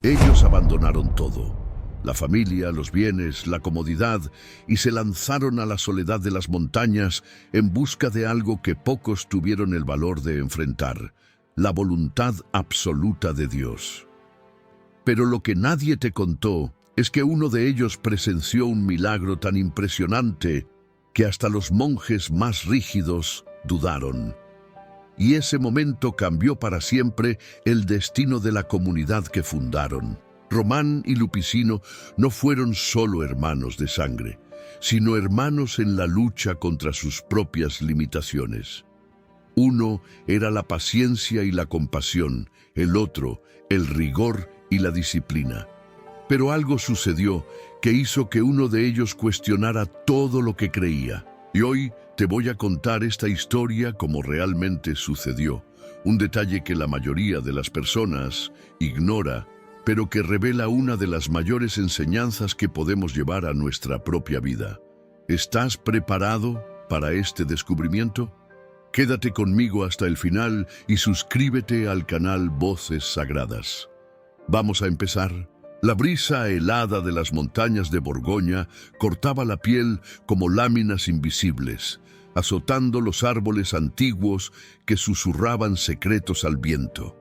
Ellos abandonaron todo, la familia, los bienes, la comodidad, y se lanzaron a la soledad de las montañas en busca de algo que pocos tuvieron el valor de enfrentar, la voluntad absoluta de Dios. Pero lo que nadie te contó es que uno de ellos presenció un milagro tan impresionante que hasta los monjes más rígidos dudaron. Y ese momento cambió para siempre el destino de la comunidad que fundaron. Román y Lupicino no fueron solo hermanos de sangre, sino hermanos en la lucha contra sus propias limitaciones. Uno era la paciencia y la compasión, el otro, el rigor y la disciplina. Pero algo sucedió que hizo que uno de ellos cuestionara todo lo que creía. Y hoy te voy a contar esta historia como realmente sucedió, un detalle que la mayoría de las personas ignora, pero que revela una de las mayores enseñanzas que podemos llevar a nuestra propia vida. ¿Estás preparado para este descubrimiento? Quédate conmigo hasta el final y suscríbete al canal Voces Sagradas. Vamos a empezar. La brisa helada de las montañas de Borgoña cortaba la piel como láminas invisibles, azotando los árboles antiguos que susurraban secretos al viento.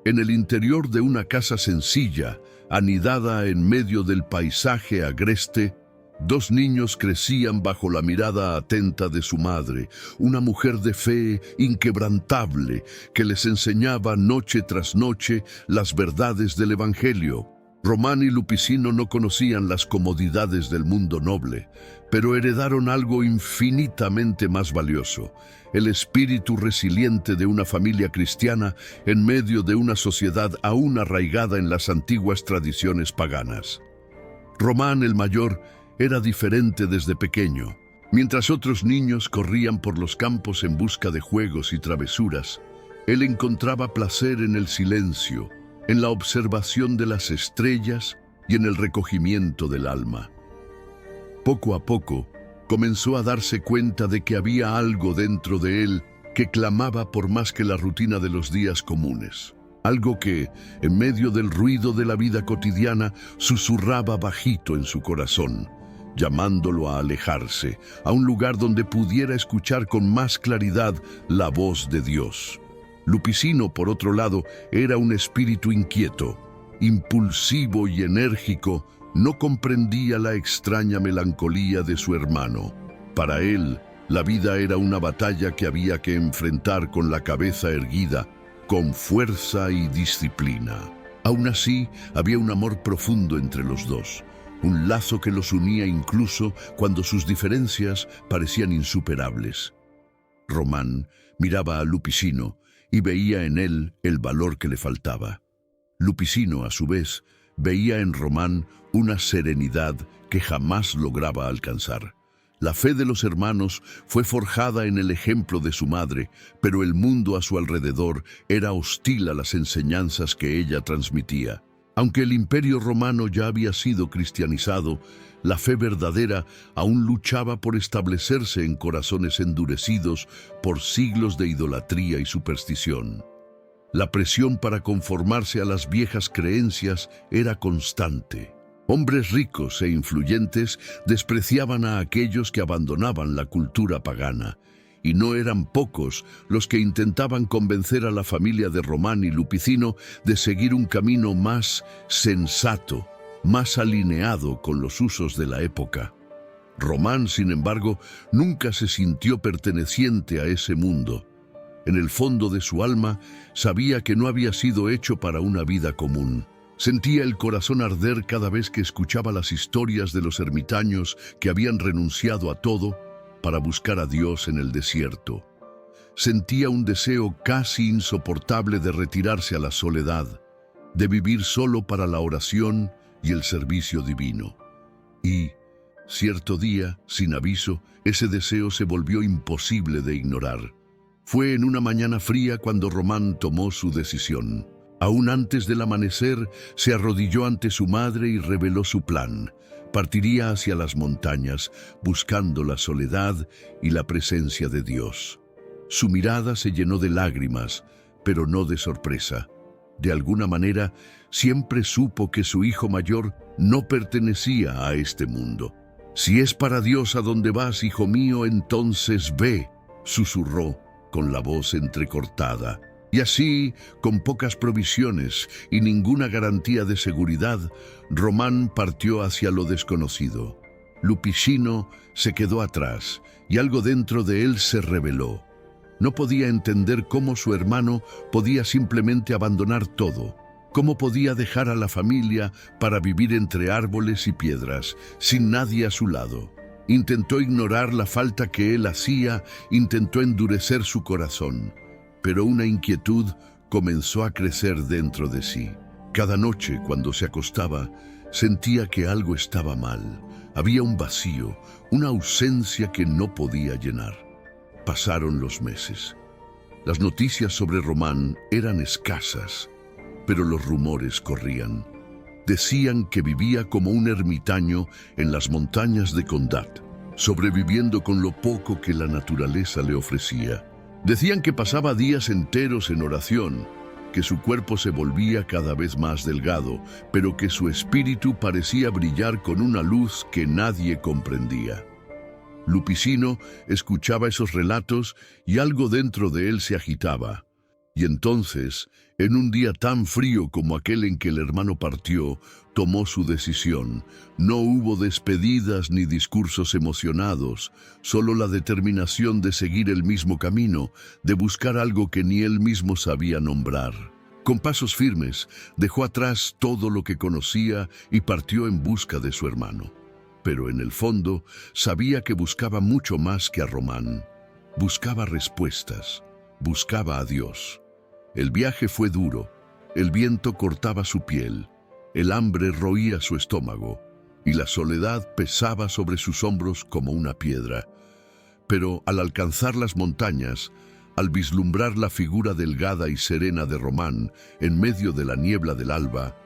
En el interior de una casa sencilla, anidada en medio del paisaje agreste, dos niños crecían bajo la mirada atenta de su madre, una mujer de fe inquebrantable que les enseñaba noche tras noche las verdades del Evangelio. Román y Lupicino no conocían las comodidades del mundo noble, pero heredaron algo infinitamente más valioso: el espíritu resiliente de una familia cristiana en medio de una sociedad aún arraigada en las antiguas tradiciones paganas. Román, el mayor, era diferente desde pequeño. Mientras otros niños corrían por los campos en busca de juegos y travesuras, él encontraba placer en el silencio, en la observación de las estrellas y en el recogimiento del alma. Poco a poco, comenzó a darse cuenta de que había algo dentro de él que clamaba por más que la rutina de los días comunes. Algo que, en medio del ruido de la vida cotidiana, susurraba bajito en su corazón, llamándolo a alejarse, a un lugar donde pudiera escuchar con más claridad la voz de Dios. Lupicino, por otro lado, era un espíritu inquieto, impulsivo y enérgico. No comprendía la extraña melancolía de su hermano. Para él, la vida era una batalla que había que enfrentar con la cabeza erguida, con fuerza y disciplina. Aún así, había un amor profundo entre los dos, un lazo que los unía incluso cuando sus diferencias parecían insuperables. Román miraba a Lupicino y veía en él el valor que le faltaba. Lupicino, a su vez, veía en Román una serenidad que jamás lograba alcanzar. La fe de los hermanos fue forjada en el ejemplo de su madre, pero el mundo a su alrededor era hostil a las enseñanzas que ella transmitía. Aunque el Imperio Romano ya había sido cristianizado, la fe verdadera aún luchaba por establecerse en corazones endurecidos por siglos de idolatría y superstición. La presión para conformarse a las viejas creencias era constante. Hombres ricos e influyentes despreciaban a aquellos que abandonaban la cultura pagana, y no eran pocos los que intentaban convencer a la familia de Román y Lupicino de seguir un camino más sensato, más alineado con los usos de la época. Román, sin embargo, nunca se sintió perteneciente a ese mundo. En el fondo de su alma, sabía que no había sido hecho para una vida común. Sentía el corazón arder cada vez que escuchaba las historias de los ermitaños que habían renunciado a todo para buscar a Dios en el desierto. Sentía un deseo casi insoportable de retirarse a la soledad, de vivir solo para la oración y el servicio divino. Y, cierto día, sin aviso, ese deseo se volvió imposible de ignorar. Fue en una mañana fría cuando Román tomó su decisión. Aún antes del amanecer, se arrodilló ante su madre y reveló su plan. Partiría hacia las montañas, buscando la soledad y la presencia de Dios. Su mirada se llenó de lágrimas, pero no de sorpresa. De alguna manera, siempre supo que su hijo mayor no pertenecía a este mundo. «Si es para Dios a donde vas, hijo mío, entonces ve», susurró con la voz entrecortada. Y así, con pocas provisiones y ninguna garantía de seguridad, Román partió hacia lo desconocido. Lupicino se quedó atrás y algo dentro de él se rebeló. No podía entender cómo su hermano podía simplemente abandonar todo, cómo podía dejar a la familia para vivir entre árboles y piedras, sin nadie a su lado. Intentó ignorar la falta que él hacía, intentó endurecer su corazón, pero una inquietud comenzó a crecer dentro de sí. Cada noche, cuando se acostaba, sentía que algo estaba mal. Había un vacío, una ausencia que no podía llenar. Pasaron los meses. Las noticias sobre Román eran escasas, pero los rumores corrían. Decían que vivía como un ermitaño en las montañas de Condat, sobreviviendo con lo poco que la naturaleza le ofrecía. Decían que pasaba días enteros en oración, que su cuerpo se volvía cada vez más delgado, pero que su espíritu parecía brillar con una luz que nadie comprendía. Lupicino escuchaba esos relatos y algo dentro de él se agitaba. Y entonces, en un día tan frío como aquel en que el hermano partió, tomó su decisión. No hubo despedidas ni discursos emocionados, solo la determinación de seguir el mismo camino, de buscar algo que ni él mismo sabía nombrar. Con pasos firmes, dejó atrás todo lo que conocía y partió en busca de su hermano. Pero en el fondo, sabía que buscaba mucho más que a Román. Buscaba respuestas, buscaba a Dios. El viaje fue duro, el viento cortaba su piel, el hambre roía su estómago y la soledad pesaba sobre sus hombros como una piedra. Pero al alcanzar las montañas, al vislumbrar la figura delgada y serena de Román en medio de la niebla del alba,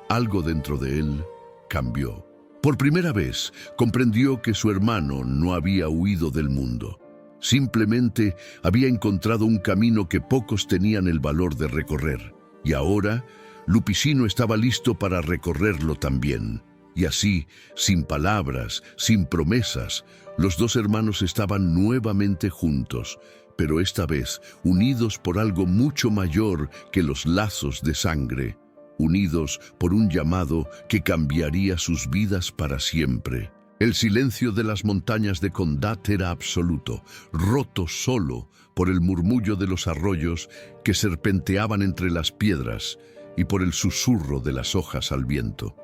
algo dentro de él cambió. Por primera vez comprendió que su hermano no había huido del mundo. Simplemente había encontrado un camino que pocos tenían el valor de recorrer. Y ahora, Lupicino estaba listo para recorrerlo también. Y así, sin palabras, sin promesas, los dos hermanos estaban nuevamente juntos, pero esta vez unidos por algo mucho mayor que los lazos de sangre, unidos por un llamado que cambiaría sus vidas para siempre. El silencio de las montañas de Condat era absoluto, roto solo por el murmullo de los arroyos que serpenteaban entre las piedras y por el susurro de las hojas al viento.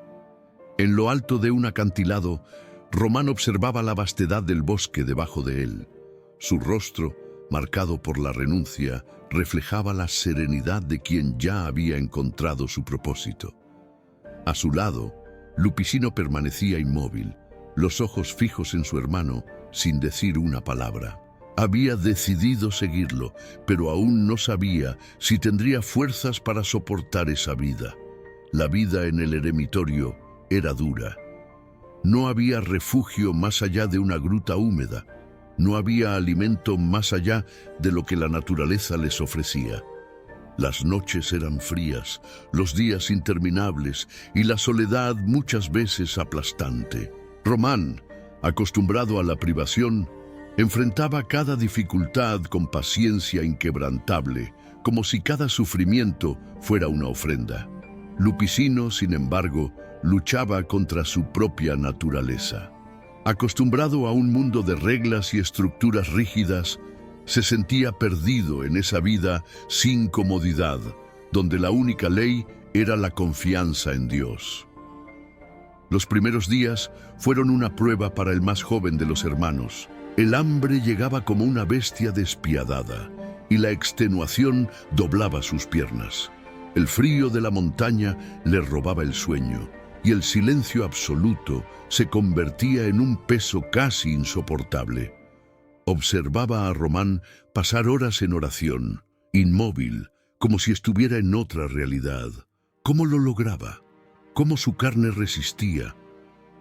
En lo alto de un acantilado, Román observaba la vastedad del bosque debajo de él. Su rostro, marcado por la renuncia, reflejaba la serenidad de quien ya había encontrado su propósito. A su lado, Lupicino permanecía inmóvil, los ojos fijos en su hermano, sin decir una palabra. Había decidido seguirlo, pero aún no sabía si tendría fuerzas para soportar esa vida. La vida en el eremitorio era dura. No había refugio más allá de una gruta húmeda. No había alimento más allá de lo que la naturaleza les ofrecía. Las noches eran frías, los días interminables y la soledad muchas veces aplastante. Román, acostumbrado a la privación, enfrentaba cada dificultad con paciencia inquebrantable, como si cada sufrimiento fuera una ofrenda. Lupicino, sin embargo, luchaba contra su propia naturaleza. Acostumbrado a un mundo de reglas y estructuras rígidas, se sentía perdido en esa vida sin comodidad, donde la única ley era la confianza en Dios. Los primeros días fueron una prueba para el más joven de los hermanos. El hambre llegaba como una bestia despiadada y la extenuación doblaba sus piernas. El frío de la montaña le robaba el sueño y el silencio absoluto se convertía en un peso casi insoportable. Observaba a Román pasar horas en oración, inmóvil, como si estuviera en otra realidad. ¿Cómo lo lograba? ¿Cómo su carne resistía?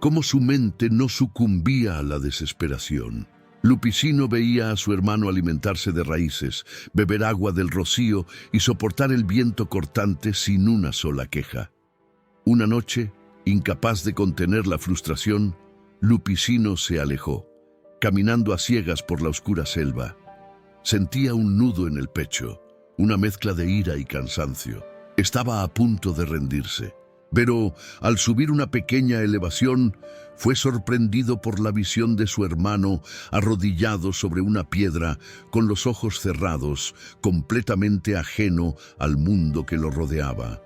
¿Cómo su mente no sucumbía a la desesperación? Lupicino veía a su hermano alimentarse de raíces, beber agua del rocío y soportar el viento cortante sin una sola queja. Una noche, incapaz de contener la frustración, Lupicino se alejó, caminando a ciegas por la oscura selva. Sentía un nudo en el pecho, una mezcla de ira y cansancio. Estaba a punto de rendirse, pero al subir una pequeña elevación, fue sorprendido por la visión de su hermano arrodillado sobre una piedra, con los ojos cerrados, completamente ajeno al mundo que lo rodeaba.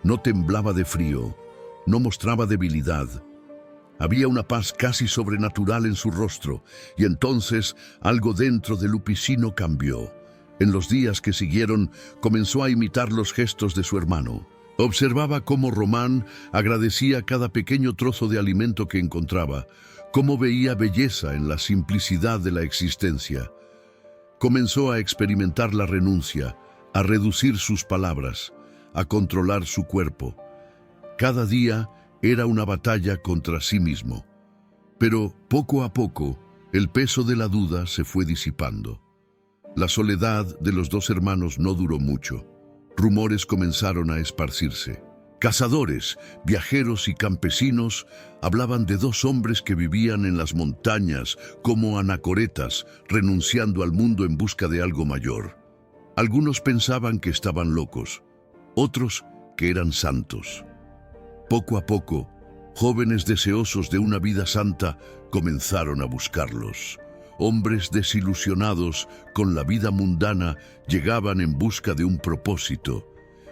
No temblaba de frío, no mostraba debilidad. Había una paz casi sobrenatural en su rostro, y entonces algo dentro de Lupicino cambió. En los días que siguieron, comenzó a imitar los gestos de su hermano. Observaba cómo Román agradecía cada pequeño trozo de alimento que encontraba, cómo veía belleza en la simplicidad de la existencia. Comenzó a experimentar la renuncia, a reducir sus palabras, a controlar su cuerpo. Cada día era una batalla contra sí mismo. Pero poco a poco, el peso de la duda se fue disipando. La soledad de los dos hermanos no duró mucho. Rumores comenzaron a esparcirse. Cazadores, viajeros y campesinos hablaban de dos hombres que vivían en las montañas como anacoretas, renunciando al mundo en busca de algo mayor. Algunos pensaban que estaban locos, otros que eran santos. Poco a poco, jóvenes deseosos de una vida santa comenzaron a buscarlos. Hombres desilusionados con la vida mundana llegaban en busca de un propósito.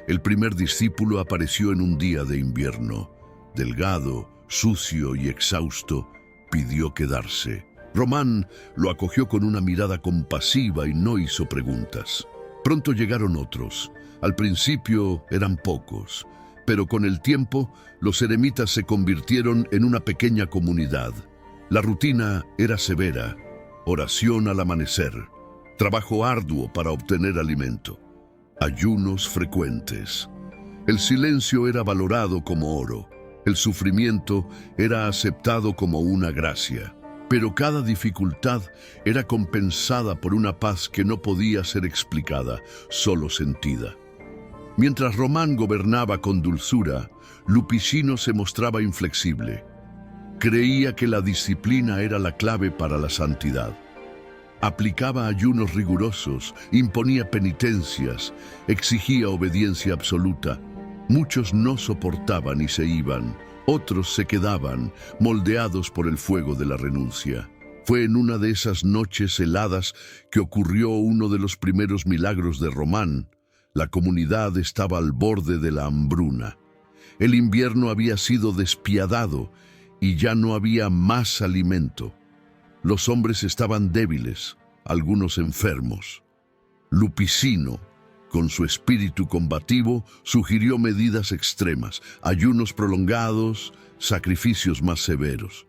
El primer discípulo apareció en un día de invierno. Delgado, sucio y exhausto, pidió quedarse. Román lo acogió con una mirada compasiva y no hizo preguntas. Pronto llegaron otros. Al principio eran pocos, pero con el tiempo los eremitas se convirtieron en una pequeña comunidad. La rutina era severa. Oración al amanecer, trabajo arduo para obtener alimento, ayunos frecuentes. El silencio era valorado como oro, el sufrimiento era aceptado como una gracia, pero cada dificultad era compensada por una paz que no podía ser explicada, solo sentida. Mientras Román gobernaba con dulzura, Lupicino se mostraba inflexible. Creía que la disciplina era la clave para la santidad. Aplicaba ayunos rigurosos, imponía penitencias, exigía obediencia absoluta. Muchos no soportaban y se iban, otros se quedaban, moldeados por el fuego de la renuncia. Fue en una de esas noches heladas que ocurrió uno de los primeros milagros de Román. La comunidad estaba al borde de la hambruna. El invierno había sido despiadado y ya no había más alimento. Los hombres estaban débiles, algunos enfermos. Lupicino, con su espíritu combativo, sugirió medidas extremas, ayunos prolongados, sacrificios más severos.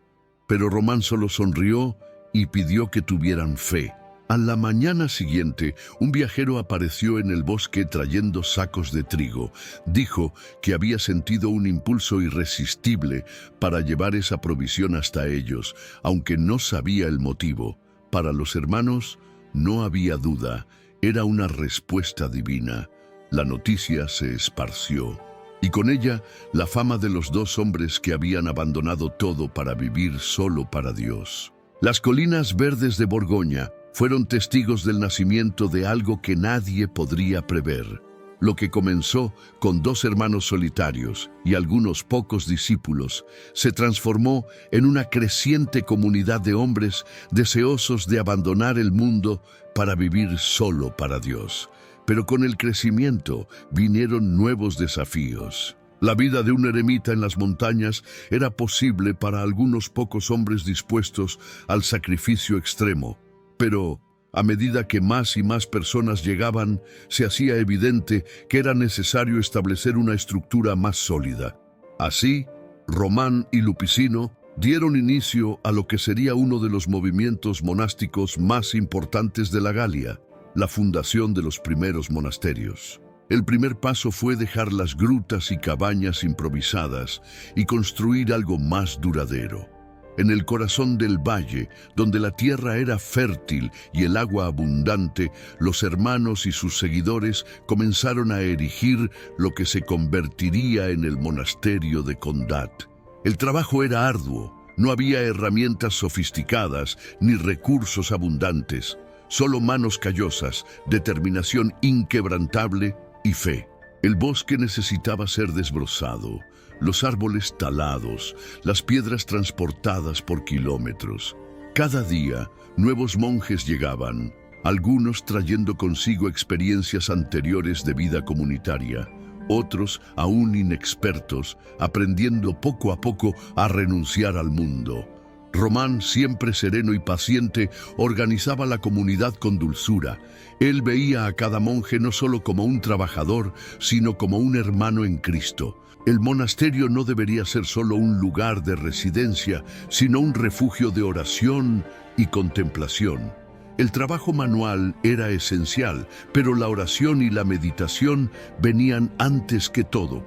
Pero Román solo sonrió y pidió que tuvieran fe. A la mañana siguiente, un viajero apareció en el bosque trayendo sacos de trigo. Dijo que había sentido un impulso irresistible para llevar esa provisión hasta ellos, aunque no sabía el motivo. Para los hermanos no había duda, era una respuesta divina. La noticia se esparció, y con ella la fama de los dos hombres que habían abandonado todo para vivir solo para Dios. Las colinas verdes de Borgoña fueron testigos del nacimiento de algo que nadie podría prever. Lo que comenzó con dos hermanos solitarios y algunos pocos discípulos, se transformó en una creciente comunidad de hombres deseosos de abandonar el mundo para vivir solo para Dios. Pero con el crecimiento vinieron nuevos desafíos. La vida de un eremita en las montañas era posible para algunos pocos hombres dispuestos al sacrificio extremo. Pero a medida que más y más personas llegaban, se hacía evidente que era necesario establecer una estructura más sólida. Así, Román y Lupicino dieron inicio a lo que sería uno de los movimientos monásticos más importantes de la Galia, la fundación de los primeros monasterios. El primer paso fue dejar las grutas y cabañas improvisadas y construir algo más duradero. En el corazón del valle, donde la tierra era fértil y el agua abundante, los hermanos y sus seguidores comenzaron a erigir lo que se convertiría en el monasterio de Condat. El trabajo era arduo, no había herramientas sofisticadas ni recursos abundantes, solo manos callosas, determinación inquebrantable y fe. El bosque necesitaba ser desbrozado, los árboles talados, las piedras transportadas por kilómetros. Cada día, nuevos monjes llegaban, algunos trayendo consigo experiencias anteriores de vida comunitaria, otros, aún inexpertos, aprendiendo poco a poco a renunciar al mundo. Román, siempre sereno y paciente, organizaba la comunidad con dulzura. Él veía a cada monje no solo como un trabajador, sino como un hermano en Cristo. El monasterio no debería ser solo un lugar de residencia, sino un refugio de oración y contemplación. El trabajo manual era esencial, pero la oración y la meditación venían antes que todo.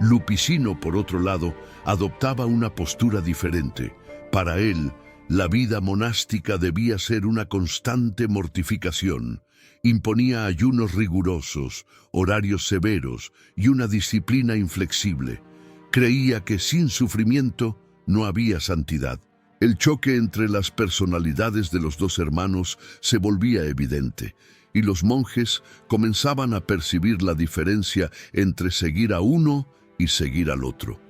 Lupicino, por otro lado, adoptaba una postura diferente. Para él, la vida monástica debía ser una constante mortificación. Imponía ayunos rigurosos, horarios severos y una disciplina inflexible. Creía que sin sufrimiento no había santidad. El choque entre las personalidades de los dos hermanos se volvía evidente, y los monjes comenzaban a percibir la diferencia entre seguir a uno y seguir al otro.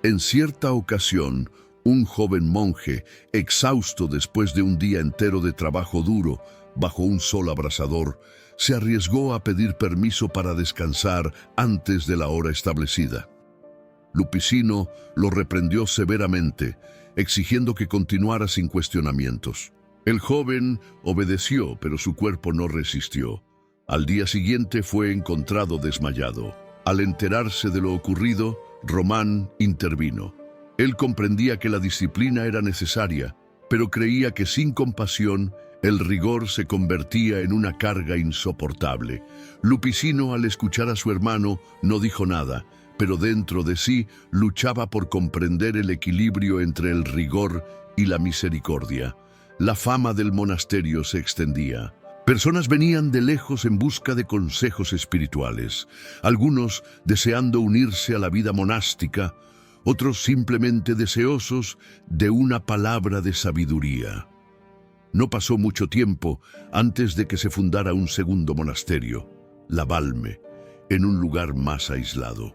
En cierta ocasión, un joven monje, exhausto después de un día entero de trabajo duro, bajo un sol abrasador, se arriesgó a pedir permiso para descansar antes de la hora establecida. Lupicino lo reprendió severamente, exigiendo que continuara sin cuestionamientos. El joven obedeció, pero su cuerpo no resistió. Al día siguiente fue encontrado desmayado. Al enterarse de lo ocurrido, Román intervino. Él comprendía que la disciplina era necesaria, pero creía que sin compasión, el rigor se convertía en una carga insoportable. Lupicino, al escuchar a su hermano, no dijo nada, pero dentro de sí luchaba por comprender el equilibrio entre el rigor y la misericordia. La fama del monasterio se extendía. Personas venían de lejos en busca de consejos espirituales, algunos deseando unirse a la vida monástica, otros simplemente deseosos de una palabra de sabiduría. No pasó mucho tiempo antes de que se fundara un segundo monasterio, La Balme, en un lugar más aislado.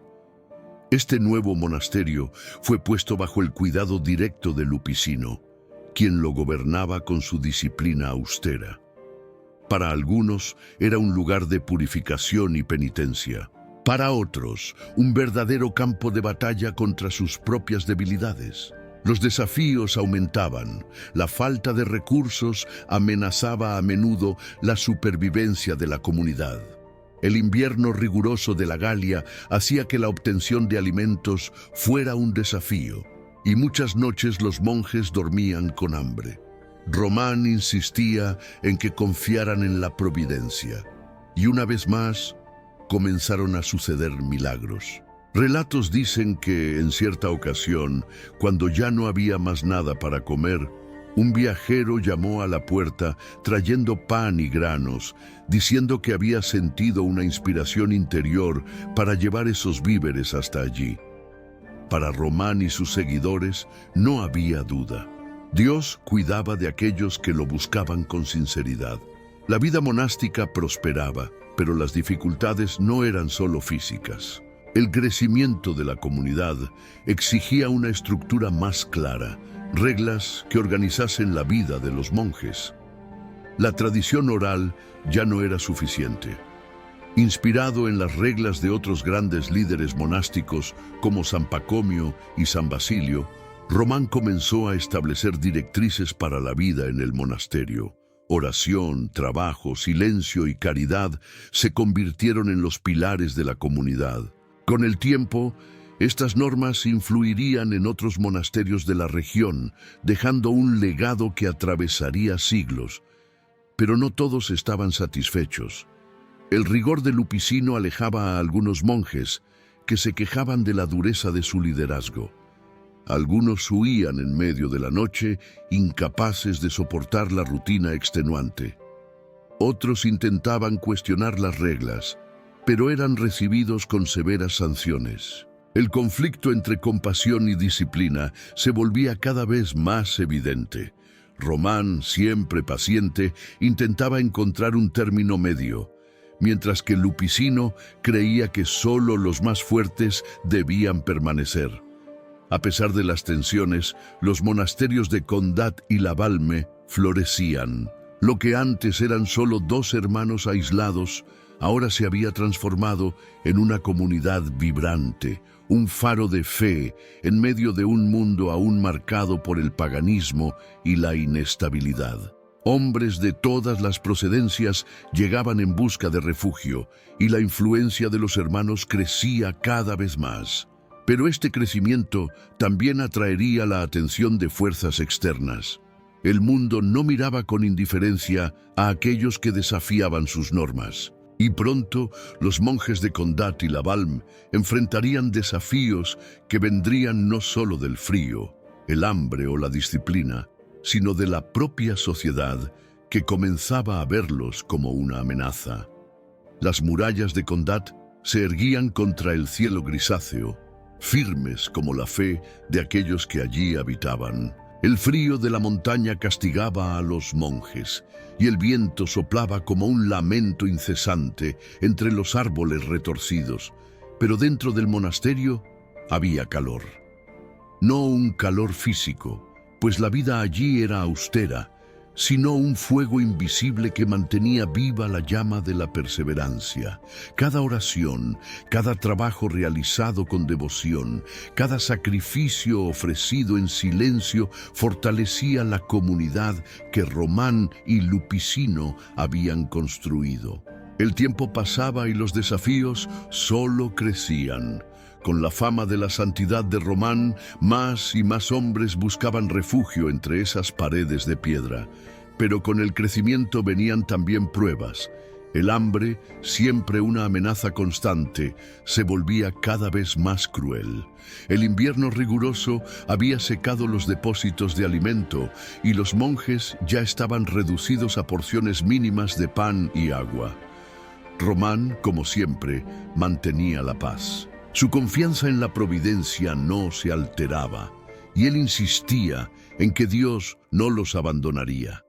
Este nuevo monasterio fue puesto bajo el cuidado directo de Lupicino, quien lo gobernaba con su disciplina austera. Para algunos era un lugar de purificación y penitencia. Para otros, un verdadero campo de batalla contra sus propias debilidades. Los desafíos aumentaban, la falta de recursos amenazaba a menudo la supervivencia de la comunidad. El invierno riguroso de la Galia hacía que la obtención de alimentos fuera un desafío, y muchas noches los monjes dormían con hambre. Román insistía en que confiaran en la providencia, y una vez más comenzaron a suceder milagros. Relatos dicen que, en cierta ocasión, cuando ya no había más nada para comer, un viajero llamó a la puerta trayendo pan y granos, diciendo que había sentido una inspiración interior para llevar esos víveres hasta allí. Para Román y sus seguidores no había duda. Dios cuidaba de aquellos que lo buscaban con sinceridad. La vida monástica prosperaba, pero las dificultades no eran solo físicas. El crecimiento de la comunidad exigía una estructura más clara, reglas que organizasen la vida de los monjes. La tradición oral ya no era suficiente. Inspirado en las reglas de otros grandes líderes monásticos como San Pacomio y San Basilio, Román comenzó a establecer directrices para la vida en el monasterio. Oración, trabajo, silencio y caridad se convirtieron en los pilares de la comunidad. Con el tiempo, estas normas influirían en otros monasterios de la región, dejando un legado que atravesaría siglos. Pero no todos estaban satisfechos. El rigor de Lupicino alejaba a algunos monjes que se quejaban de la dureza de su liderazgo. Algunos huían en medio de la noche, incapaces de soportar la rutina extenuante. Otros intentaban cuestionar las reglas, pero eran recibidos con severas sanciones. El conflicto entre compasión y disciplina se volvía cada vez más evidente. Román, siempre paciente, intentaba encontrar un término medio, mientras que Lupicino creía que solo los más fuertes debían permanecer. A pesar de las tensiones, los monasterios de Condat y La Balme florecían. Lo que antes eran solo dos hermanos aislados, ahora se había transformado en una comunidad vibrante, un faro de fe en medio de un mundo aún marcado por el paganismo y la inestabilidad. Hombres de todas las procedencias llegaban en busca de refugio y la influencia de los hermanos crecía cada vez más. Pero este crecimiento también atraería la atención de fuerzas externas. El mundo no miraba con indiferencia a aquellos que desafiaban sus normas. Y pronto los monjes de Condat y La Balme enfrentarían desafíos que vendrían no solo del frío, el hambre o la disciplina, sino de la propia sociedad que comenzaba a verlos como una amenaza. Las murallas de Condat se erguían contra el cielo grisáceo, firmes como la fe de aquellos que allí habitaban. El frío de la montaña castigaba a los monjes, y el viento soplaba como un lamento incesante entre los árboles retorcidos, pero dentro del monasterio había calor. No un calor físico, pues la vida allí era austera, sino un fuego invisible que mantenía viva la llama de la perseverancia. Cada oración, cada trabajo realizado con devoción, cada sacrificio ofrecido en silencio fortalecía la comunidad que Román y Lupicino habían construido. El tiempo pasaba y los desafíos solo crecían. Con la fama de la santidad de Román, más y más hombres buscaban refugio entre esas paredes de piedra. Pero con el crecimiento venían también pruebas. El hambre, siempre una amenaza constante, se volvía cada vez más cruel. El invierno riguroso había secado los depósitos de alimento y los monjes ya estaban reducidos a porciones mínimas de pan y agua. Román, como siempre, mantenía la paz. Su confianza en la providencia no se alteraba, y él insistía en que Dios no los abandonaría.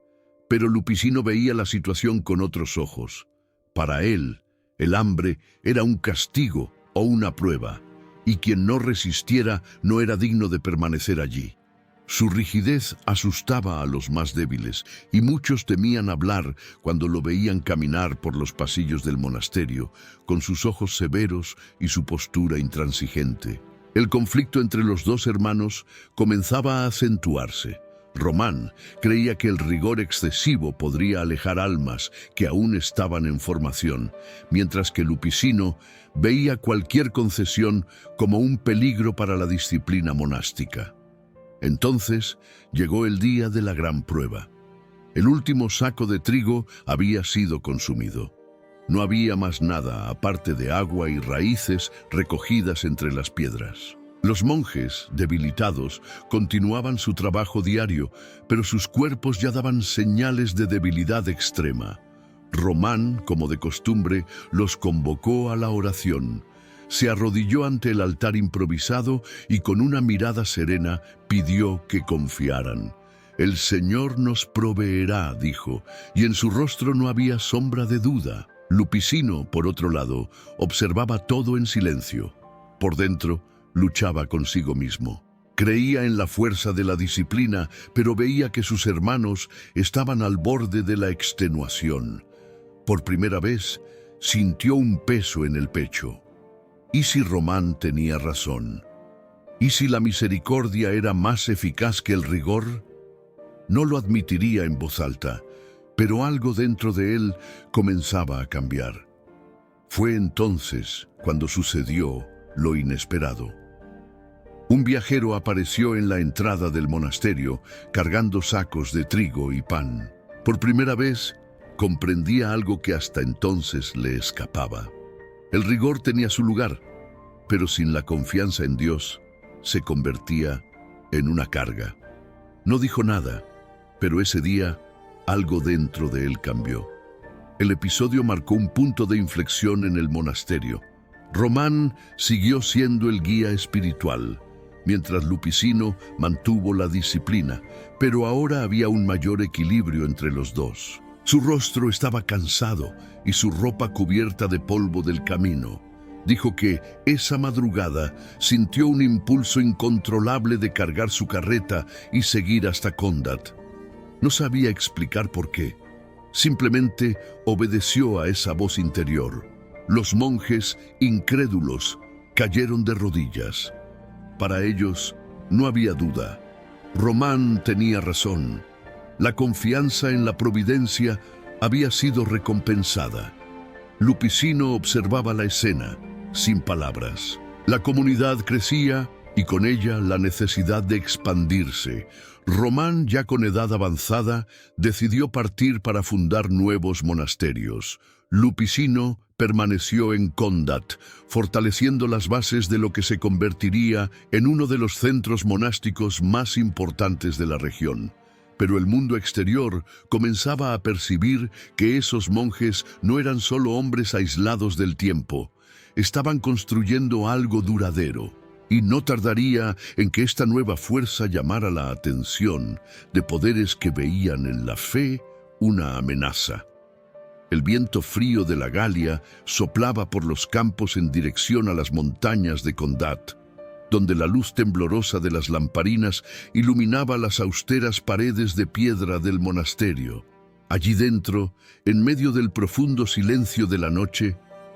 Pero Lupicino veía la situación con otros ojos. Para él, el hambre era un castigo o una prueba, y quien no resistiera no era digno de permanecer allí. Su rigidez asustaba a los más débiles, y muchos temían hablar cuando lo veían caminar por los pasillos del monasterio, con sus ojos severos y su postura intransigente. El conflicto entre los dos hermanos comenzaba a acentuarse. Román creía que el rigor excesivo podría alejar almas que aún estaban en formación, mientras que Lupicino veía cualquier concesión como un peligro para la disciplina monástica. Entonces llegó el día de la gran prueba. El último saco de trigo había sido consumido. No había más nada aparte de agua y raíces recogidas entre las piedras. Los monjes, debilitados, continuaban su trabajo diario, pero sus cuerpos ya daban señales de debilidad extrema. Román, como de costumbre, los convocó a la oración. Se arrodilló ante el altar improvisado y con una mirada serena pidió que confiaran. «El Señor nos proveerá», dijo, y en su rostro no había sombra de duda. Lupicino, por otro lado, observaba todo en silencio. Por dentro, luchaba consigo mismo. Creía en la fuerza de la disciplina, pero veía que sus hermanos estaban al borde de la extenuación. Por primera vez, sintió un peso en el pecho. ¿Y si Román tenía razón? ¿Y si la misericordia era más eficaz que el rigor? No lo admitiría en voz alta, pero algo dentro de él comenzaba a cambiar. Fue entonces cuando sucedió lo inesperado. Un viajero apareció en la entrada del monasterio cargando sacos de trigo y pan. Por primera vez, comprendía algo que hasta entonces le escapaba. El rigor tenía su lugar, pero sin la confianza en Dios, se convertía en una carga. No dijo nada, pero ese día algo dentro de él cambió. El episodio marcó un punto de inflexión en el monasterio. Román siguió siendo el guía espiritual, mientras Lupicino mantuvo la disciplina, pero ahora había un mayor equilibrio entre los dos. Su rostro estaba cansado y su ropa cubierta de polvo del camino. Dijo que esa madrugada sintió un impulso incontrolable de cargar su carreta y seguir hasta Condat. No sabía explicar por qué. Simplemente obedeció a esa voz interior. Los monjes, incrédulos, cayeron de rodillas. Para ellos no había duda. Román tenía razón. La confianza en la providencia había sido recompensada. Lupicino observaba la escena, sin palabras. La comunidad crecía y con ella la necesidad de expandirse. Román, ya con edad avanzada, decidió partir para fundar nuevos monasterios. Lupicino permaneció en Condat, fortaleciendo las bases de lo que se convertiría en uno de los centros monásticos más importantes de la región. Pero el mundo exterior comenzaba a percibir que esos monjes no eran solo hombres aislados del tiempo. Estaban construyendo algo duradero, y no tardaría en que esta nueva fuerza llamara la atención de poderes que veían en la fe una amenaza. El viento frío de la Galia soplaba por los campos en dirección a las montañas de Condat, donde la luz temblorosa de las lamparinas iluminaba las austeras paredes de piedra del monasterio. Allí dentro, en medio del profundo silencio de la noche,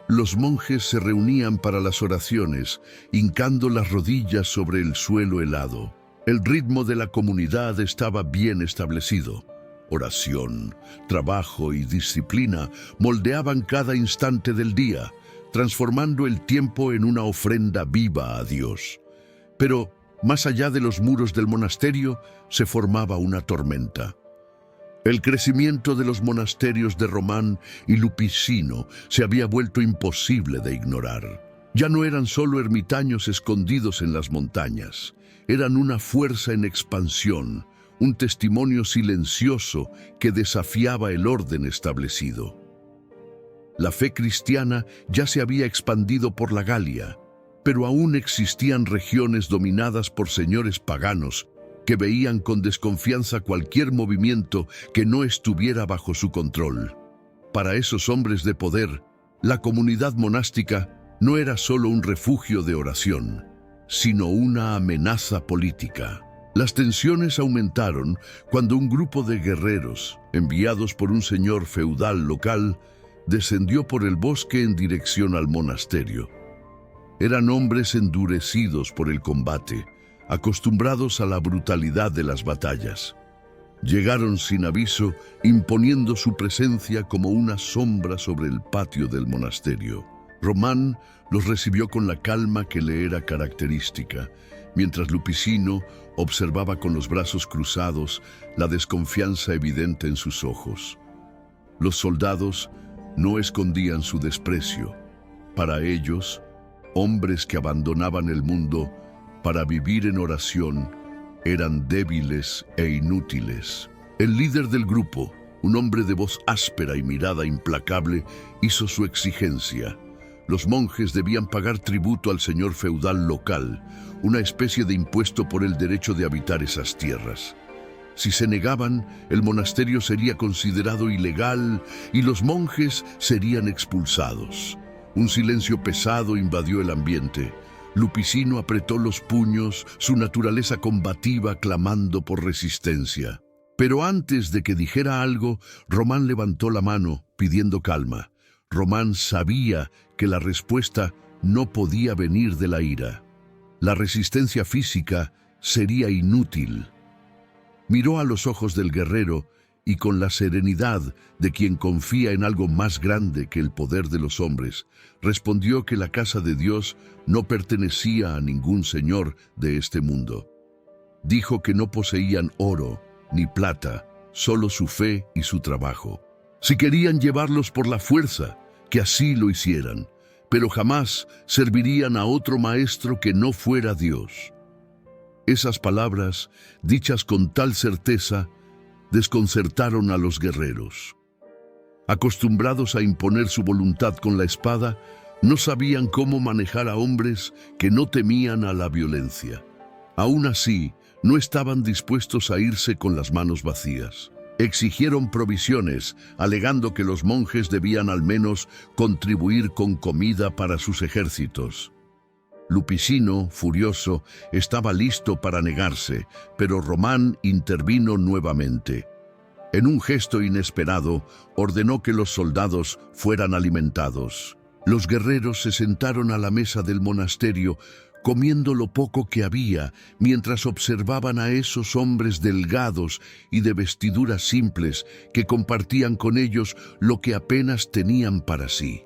los monjes se reunían para las oraciones, hincando las rodillas sobre el suelo helado. El ritmo de la comunidad estaba bien establecido. Oración, trabajo y disciplina moldeaban cada instante del día, transformando el tiempo en una ofrenda viva a Dios. Pero, más allá de los muros del monasterio, se formaba una tormenta. El crecimiento de los monasterios de Román y Lupicino se había vuelto imposible de ignorar. Ya no eran solo ermitaños escondidos en las montañas, eran una fuerza en expansión, un testimonio silencioso que desafiaba el orden establecido. La fe cristiana ya se había expandido por la Galia, pero aún existían regiones dominadas por señores paganos que veían con desconfianza cualquier movimiento que no estuviera bajo su control. Para esos hombres de poder, la comunidad monástica no era solo un refugio de oración, sino una amenaza política. Las tensiones aumentaron cuando un grupo de guerreros, enviados por un señor feudal local, descendió por el bosque en dirección al monasterio. Eran hombres endurecidos por el combate, acostumbrados a la brutalidad de las batallas. Llegaron sin aviso, imponiendo su presencia como una sombra sobre el patio del monasterio. Román los recibió con la calma que le era característica, mientras Lupicino observaba con los brazos cruzados, la desconfianza evidente en sus ojos. Los soldados no escondían su desprecio. Para ellos, hombres que abandonaban el mundo para vivir en oración, eran débiles e inútiles. El líder del grupo, un hombre de voz áspera y mirada implacable, hizo su exigencia. Los monjes debían pagar tributo al señor feudal local, una especie de impuesto por el derecho de habitar esas tierras. Si se negaban, el monasterio sería considerado ilegal y los monjes serían expulsados. Un silencio pesado invadió el ambiente. Lupicino apretó los puños, su naturaleza combativa clamando por resistencia. Pero antes de que dijera algo, Román levantó la mano, pidiendo calma. Román sabía que la respuesta no podía venir de la ira. La resistencia física sería inútil. Miró a los ojos del guerrero y con la serenidad de quien confía en algo más grande que el poder de los hombres, respondió que la casa de Dios no pertenecía a ningún señor de este mundo. Dijo que no poseían oro ni plata, solo su fe y su trabajo. Si querían llevarlos por la fuerza, que así lo hicieran, pero jamás servirían a otro maestro que no fuera Dios. Esas palabras, dichas con tal certeza, desconcertaron a los guerreros. Acostumbrados a imponer su voluntad con la espada, no sabían cómo manejar a hombres que no temían a la violencia. Aún así, no estaban dispuestos a irse con las manos vacías. Exigieron provisiones, alegando que los monjes debían al menos contribuir con comida para sus ejércitos. Lupicino, furioso, estaba listo para negarse, pero Román intervino nuevamente. En un gesto inesperado, ordenó que los soldados fueran alimentados. Los guerreros se sentaron a la mesa del monasterio, comiendo lo poco que había, mientras observaban a esos hombres delgados y de vestiduras simples que compartían con ellos lo que apenas tenían para sí.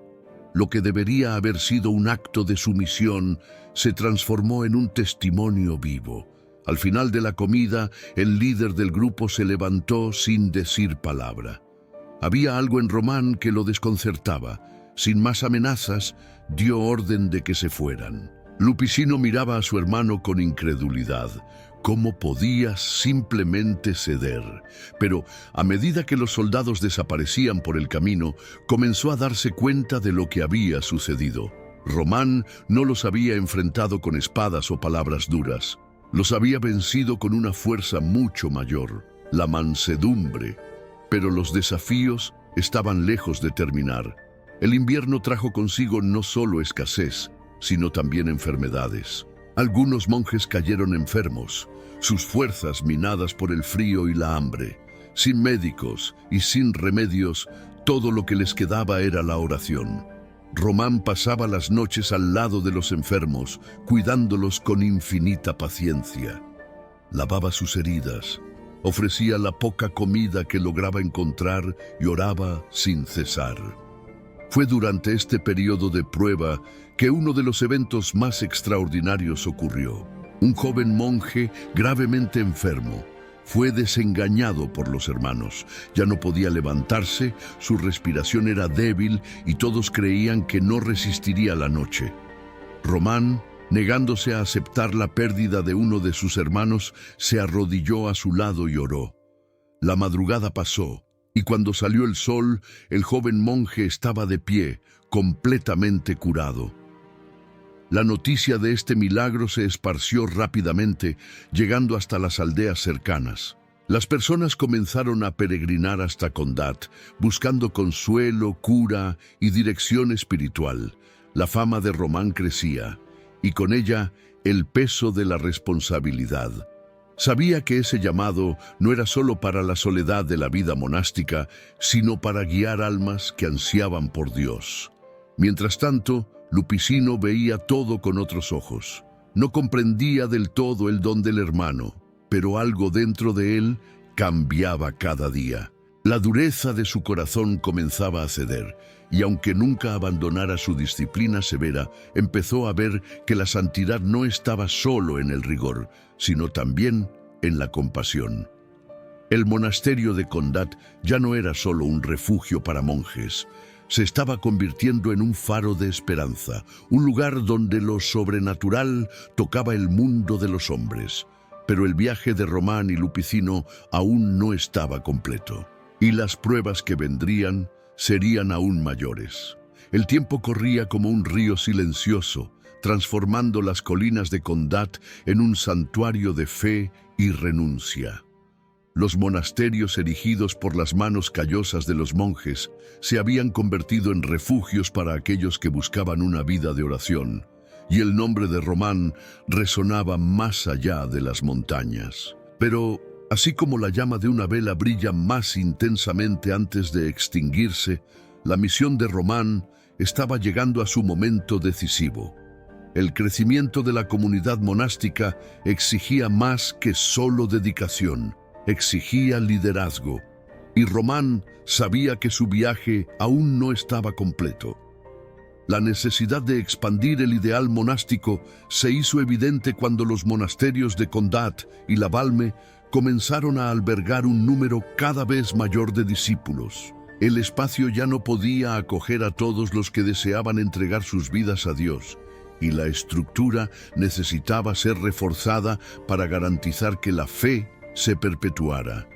Lo que debería haber sido un acto de sumisión se transformó en un testimonio vivo. Al final de la comida, el líder del grupo se levantó sin decir palabra. Había algo en Román que lo desconcertaba. Sin más amenazas, dio orden de que se fueran. Lupicino miraba a su hermano con incredulidad. ¿Cómo podía simplemente ceder? Pero a medida que los soldados desaparecían por el camino, comenzó a darse cuenta de lo que había sucedido. Román no los había enfrentado con espadas o palabras duras. Los había vencido con una fuerza mucho mayor, la mansedumbre. Pero los desafíos estaban lejos de terminar. El invierno trajo consigo no solo escasez, sino también enfermedades. Algunos monjes cayeron enfermos, sus fuerzas minadas por el frío y la hambre. Sin médicos y sin remedios, todo lo que les quedaba era la oración. Román pasaba las noches al lado de los enfermos, cuidándolos con infinita paciencia. Lavaba sus heridas, ofrecía la poca comida que lograba encontrar y oraba sin cesar. Fue durante este periodo de prueba que uno de los eventos más extraordinarios ocurrió. Un joven monje gravemente enfermo fue desengañado por los hermanos. Ya no podía levantarse, su respiración era débil y todos creían que no resistiría la noche. Román, negándose a aceptar la pérdida de uno de sus hermanos, se arrodilló a su lado y oró. La madrugada pasó, y cuando salió el sol, el joven monje estaba de pie, completamente curado. La noticia de este milagro se esparció rápidamente, llegando hasta las aldeas cercanas. Las personas comenzaron a peregrinar hasta Condat, buscando consuelo, cura y dirección espiritual. La fama de Román crecía, y con ella el peso de la responsabilidad. Sabía que ese llamado no era solo para la soledad de la vida monástica, sino para guiar almas que ansiaban por Dios. Mientras tanto, Lupicino veía todo con otros ojos. No comprendía del todo el don del hermano, pero algo dentro de él cambiaba cada día. La dureza de su corazón comenzaba a ceder, y aunque nunca abandonara su disciplina severa, empezó a ver que la santidad no estaba solo en el rigor, sino también en la compasión. El monasterio de Condat ya no era solo un refugio para monjes. Se estaba convirtiendo en un faro de esperanza, un lugar donde lo sobrenatural tocaba el mundo de los hombres. Pero el viaje de Román y Lupicino aún no estaba completo, y las pruebas que vendrían serían aún mayores. El tiempo corría como un río silencioso, transformando las colinas de Condat en un santuario de fe y renuncia. Los monasterios erigidos por las manos callosas de los monjes se habían convertido en refugios para aquellos que buscaban una vida de oración, y el nombre de Román resonaba más allá de las montañas. Pero, así como la llama de una vela brilla más intensamente antes de extinguirse, la misión de Román estaba llegando a su momento decisivo. El crecimiento de la comunidad monástica exigía más que solo dedicación. Exigía liderazgo, y Román sabía que su viaje aún no estaba completo. La necesidad de expandir el ideal monástico se hizo evidente cuando los monasterios de Condat y La Balme comenzaron a albergar un número cada vez mayor de discípulos. El espacio ya no podía acoger a todos los que deseaban entregar sus vidas a Dios, y la estructura necesitaba ser reforzada para garantizar que la fe se perpetuara.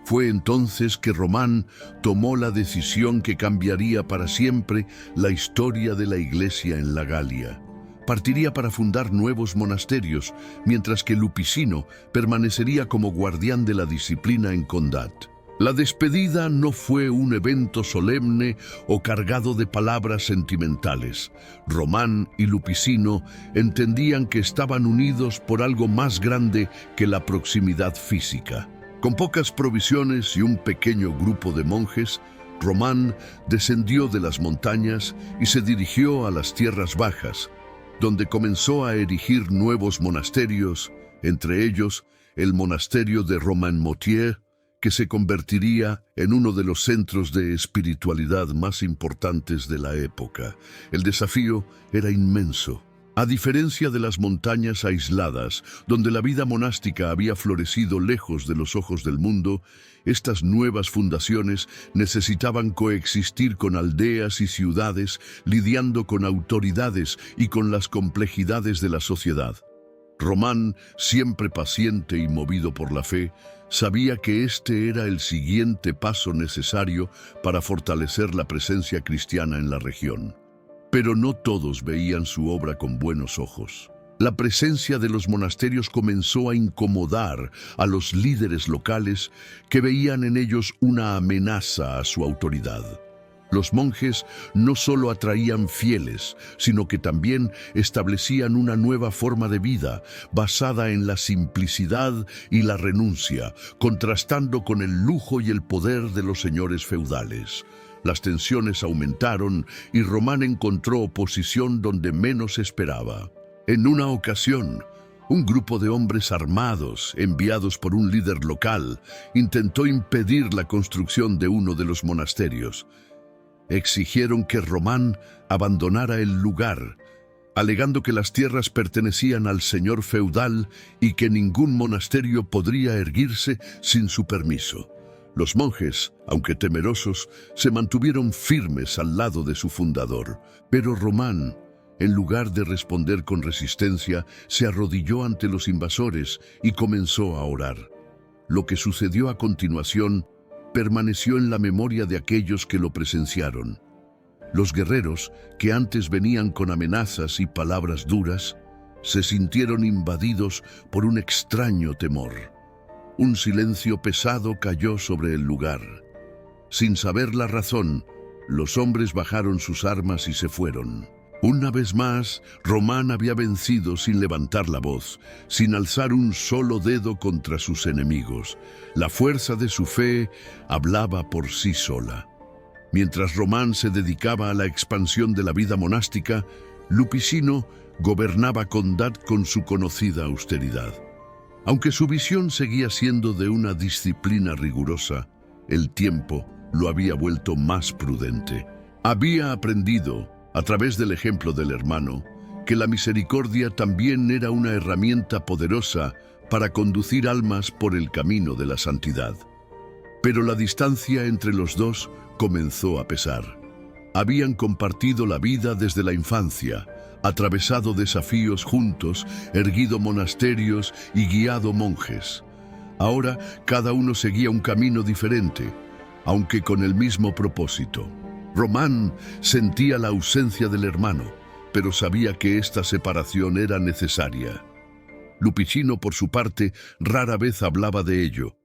Fue entonces que Román tomó la decisión que cambiaría para siempre la historia de la Iglesia en la Galia. Partiría para fundar nuevos monasterios, mientras que Lupicino permanecería como guardián de la disciplina en Condat. La despedida no fue un evento solemne o cargado de palabras sentimentales. Román y Lupicino entendían que estaban unidos por algo más grande que la proximidad física. Con pocas provisiones y un pequeño grupo de monjes, Román descendió de las montañas y se dirigió a las tierras bajas, donde comenzó a erigir nuevos monasterios, entre ellos el monasterio de Romainmôtier, que se convertiría en uno de los centros de espiritualidad más importantes de la época. El desafío era inmenso. A diferencia de las montañas aisladas, donde la vida monástica había florecido lejos de los ojos del mundo, estas nuevas fundaciones necesitaban coexistir con aldeas y ciudades, lidiando con autoridades y con las complejidades de la sociedad. Román, siempre paciente y movido por la fe, sabía que este era el siguiente paso necesario para fortalecer la presencia cristiana en la región. Pero no todos veían su obra con buenos ojos. La presencia de los monasterios comenzó a incomodar a los líderes locales que veían en ellos una amenaza a su autoridad. Los monjes no solo atraían fieles, sino que también establecían una nueva forma de vida basada en la simplicidad y la renuncia, contrastando con el lujo y el poder de los señores feudales. Las tensiones aumentaron y Román encontró oposición donde menos esperaba. En una ocasión, un grupo de hombres armados, enviados por un líder local, intentó impedir la construcción de uno de los monasterios. Exigieron que Román abandonara el lugar, alegando que las tierras pertenecían al señor feudal y que ningún monasterio podría erguirse sin su permiso. Los monjes, aunque temerosos, se mantuvieron firmes al lado de su fundador. Pero Román, en lugar de responder con resistencia, se arrodilló ante los invasores y comenzó a orar. Lo que sucedió a continuación permaneció en la memoria de aquellos que lo presenciaron. Los guerreros, que antes venían con amenazas y palabras duras, se sintieron invadidos por un extraño temor. Un silencio pesado cayó sobre el lugar. Sin saber la razón, los hombres bajaron sus armas y se fueron. Una vez más, Román había vencido sin levantar la voz, sin alzar un solo dedo contra sus enemigos. La fuerza de su fe hablaba por sí sola. Mientras Román se dedicaba a la expansión de la vida monástica, Lupicino gobernaba Condat con su conocida austeridad. Aunque su visión seguía siendo de una disciplina rigurosa, el tiempo lo había vuelto más prudente. Había aprendido, a través del ejemplo del hermano, que la misericordia también era una herramienta poderosa para conducir almas por el camino de la santidad. Pero la distancia entre los dos comenzó a pesar. Habían compartido la vida desde la infancia, atravesado desafíos juntos, erguido monasterios y guiado monjes. Ahora cada uno seguía un camino diferente, aunque con el mismo propósito. Román sentía la ausencia del hermano, pero sabía que esta separación era necesaria. Lupicino, por su parte, rara vez hablaba de ello,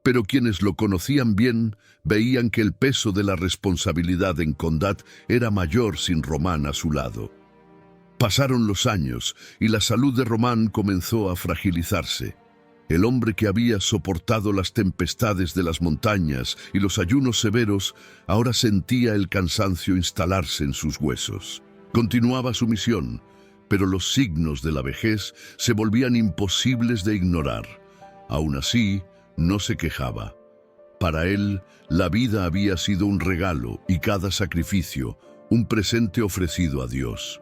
pero quienes lo conocían bien veían que el peso de la responsabilidad en Condat era mayor sin Román a su lado. Pasaron los años y la salud de Román comenzó a fragilizarse. El hombre que había soportado las tempestades de las montañas y los ayunos severos, ahora sentía el cansancio instalarse en sus huesos. Continuaba su misión, pero los signos de la vejez se volvían imposibles de ignorar. Aún así, no se quejaba. Para él, la vida había sido un regalo y cada sacrificio, un presente ofrecido a Dios.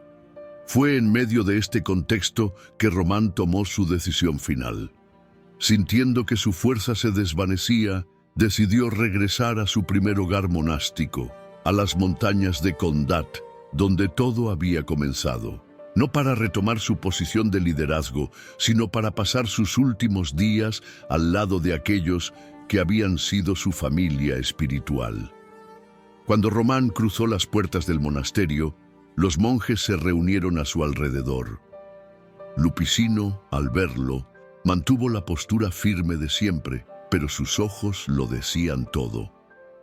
Fue en medio de este contexto que Román tomó su decisión final. Sintiendo que su fuerza se desvanecía, decidió regresar a su primer hogar monástico, a las montañas de Condat, donde todo había comenzado. no para retomar su posición de liderazgo, sino para pasar sus últimos días al lado de aquellos que habían sido su familia espiritual. Cuando Román cruzó las puertas del monasterio, los monjes se reunieron a su alrededor. Lupicino, al verlo, mantuvo la postura firme de siempre, pero sus ojos lo decían todo.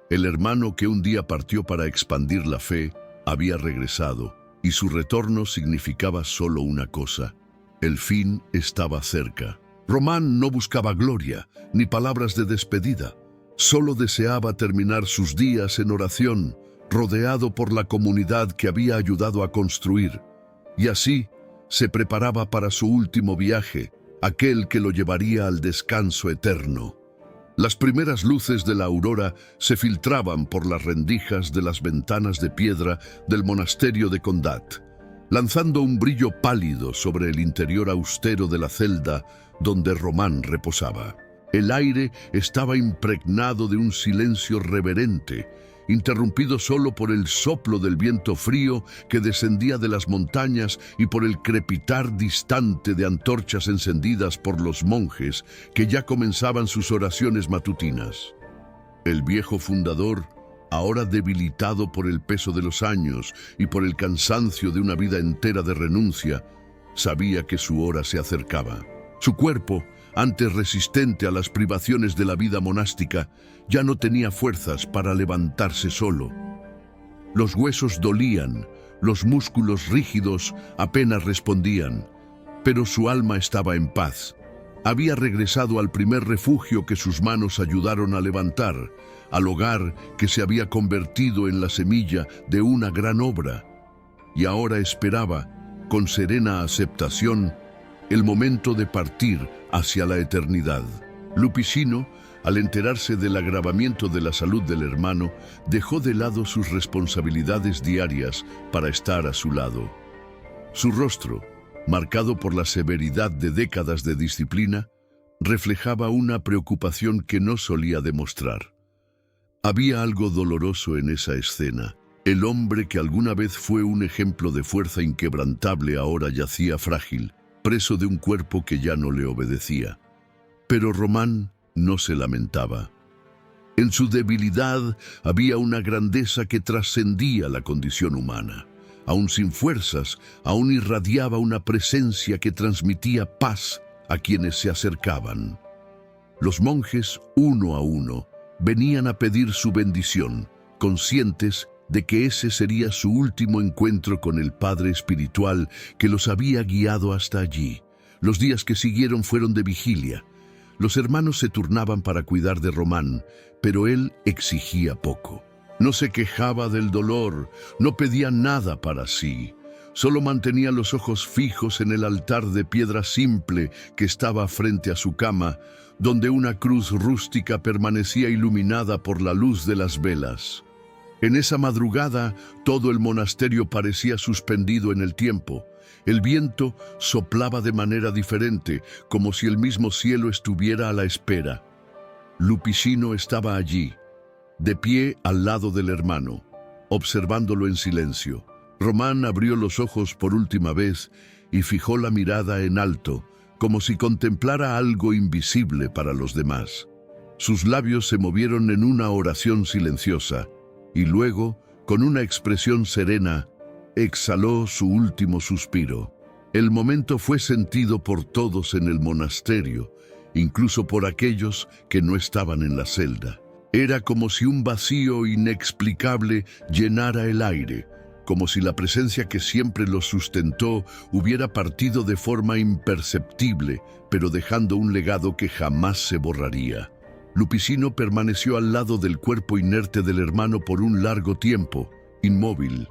El hermano que un día partió para expandir la fe había regresado, y su retorno significaba solo una cosa: el fin estaba cerca. Román no buscaba gloria, ni palabras de despedida. Solo deseaba terminar sus días en oración, rodeado por la comunidad que había ayudado a construir. Y así se preparaba para su último viaje, aquel que lo llevaría al descanso eterno. Las primeras luces de la aurora se filtraban por las rendijas de las ventanas de piedra del monasterio de Condat, lanzando un brillo pálido sobre el interior austero de la celda donde Román reposaba. El aire estaba impregnado de un silencio reverente, interrumpido solo por el soplo del viento frío que descendía de las montañas y por el crepitar distante de antorchas encendidas por los monjes que ya comenzaban sus oraciones matutinas. El viejo fundador, ahora debilitado por el peso de los años y por el cansancio de una vida entera de renuncia, sabía que su hora se acercaba. Su cuerpo, antes resistente a las privaciones de la vida monástica, ya no tenía fuerzas para levantarse solo. Los huesos dolían, los músculos rígidos apenas respondían, pero su alma estaba en paz. Había regresado al primer refugio que sus manos ayudaron a levantar, al hogar que se había convertido en la semilla de una gran obra, y ahora esperaba, con serena aceptación, el momento de partir hacia la eternidad. Lupicino, al enterarse del agravamiento de la salud del hermano, dejó de lado sus responsabilidades diarias para estar a su lado. Su rostro, marcado por la severidad de décadas de disciplina, reflejaba una preocupación que no solía demostrar. Había algo doloroso en esa escena. El hombre que alguna vez fue un ejemplo de fuerza inquebrantable ahora yacía frágil, preso de un cuerpo que ya no le obedecía. Pero Román no se lamentaba. En su debilidad había una grandeza que trascendía la condición humana. Aún sin fuerzas, aún irradiaba una presencia que transmitía paz a quienes se acercaban. Los monjes, uno a uno, venían a pedir su bendición, conscientes de que ese sería su último encuentro con el Padre Espiritual que los había guiado hasta allí. Los días que siguieron fueron de vigilia. Los hermanos se turnaban para cuidar de Román, pero él exigía poco. No se quejaba del dolor, no pedía nada para sí. Solo mantenía los ojos fijos en el altar de piedra simple que estaba frente a su cama, donde una cruz rústica permanecía iluminada por la luz de las velas. En esa madrugada, todo el monasterio parecía suspendido en el tiempo. El viento soplaba de manera diferente, como si el mismo cielo estuviera a la espera. Lupicino estaba allí, de pie al lado del hermano, observándolo en silencio. Román abrió los ojos por última vez y fijó la mirada en alto, como si contemplara algo invisible para los demás. Sus labios se movieron en una oración silenciosa, y luego, con una expresión serena, exhaló su último suspiro. El momento fue sentido por todos en el monasterio, incluso por aquellos que no estaban en la celda. Era como si un vacío inexplicable llenara el aire, como si la presencia que siempre los sustentó hubiera partido de forma imperceptible, pero dejando un legado que jamás se borraría. Lupicino permaneció al lado del cuerpo inerte del hermano por un largo tiempo, inmóvil.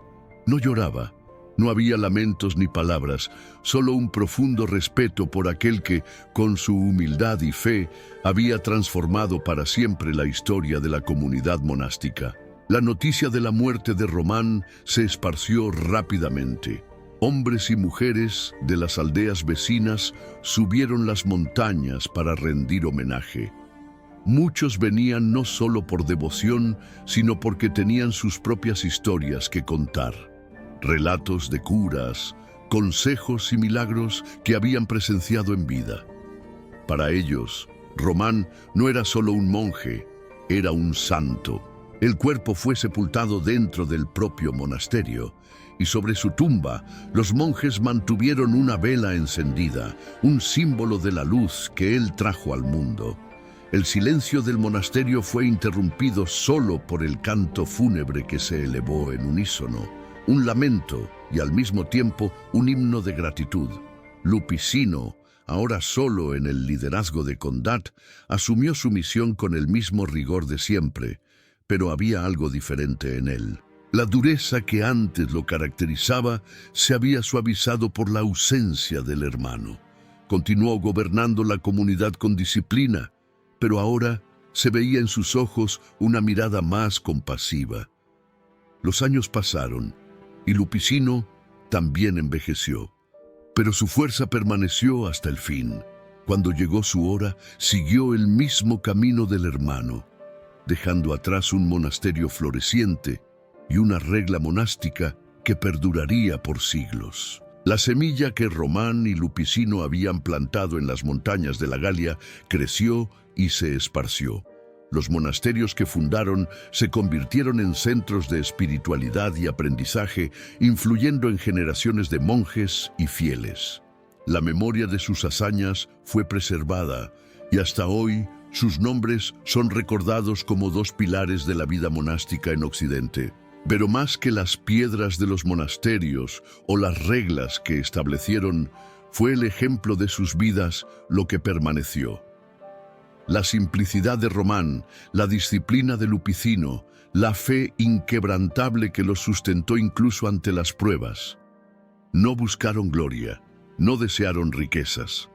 No lloraba, no había lamentos ni palabras, solo un profundo respeto por aquel que, con su humildad y fe, había transformado para siempre la historia de la comunidad monástica. La noticia de la muerte de Román se esparció rápidamente. Hombres y mujeres de las aldeas vecinas subieron las montañas para rendir homenaje. Muchos venían no solo por devoción, sino porque tenían sus propias historias que contar. Relatos de curas, consejos y milagros que habían presenciado en vida. Para ellos, Román no era solo un monje, era un santo. El cuerpo fue sepultado dentro del propio monasterio, y sobre su tumba los monjes mantuvieron una vela encendida, un símbolo de la luz que él trajo al mundo. El silencio del monasterio fue interrumpido solo por el canto fúnebre que se elevó en unísono, un lamento y al mismo tiempo un himno de gratitud. Lupicino, ahora solo en el liderazgo de Condat, asumió su misión con el mismo rigor de siempre, pero había algo diferente en él. La dureza que antes lo caracterizaba se había suavizado por la ausencia del hermano. Continuó gobernando la comunidad con disciplina, pero ahora se veía en sus ojos una mirada más compasiva. Los años pasaron y Lupicino también envejeció, pero su fuerza permaneció hasta el fin. Cuando llegó su hora, siguió el mismo camino del hermano, dejando atrás un monasterio floreciente y una regla monástica que perduraría por siglos. La semilla que Román y Lupicino habían plantado en las montañas de la Galia creció y se esparció. Los monasterios que fundaron se convirtieron en centros de espiritualidad y aprendizaje, influyendo en generaciones de monjes y fieles. La memoria de sus hazañas fue preservada y hasta hoy sus nombres son recordados como dos pilares de la vida monástica en Occidente. Pero más que las piedras de los monasterios o las reglas que establecieron, fue el ejemplo de sus vidas lo que permaneció. La simplicidad de Román, la disciplina de Lupicino, la fe inquebrantable que los sustentó incluso ante las pruebas. No buscaron gloria, no desearon riquezas.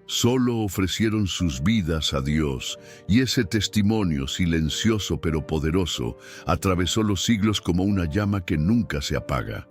Solo ofrecieron sus vidas a Dios, y ese testimonio silencioso pero poderoso atravesó los siglos como una llama que nunca se apaga.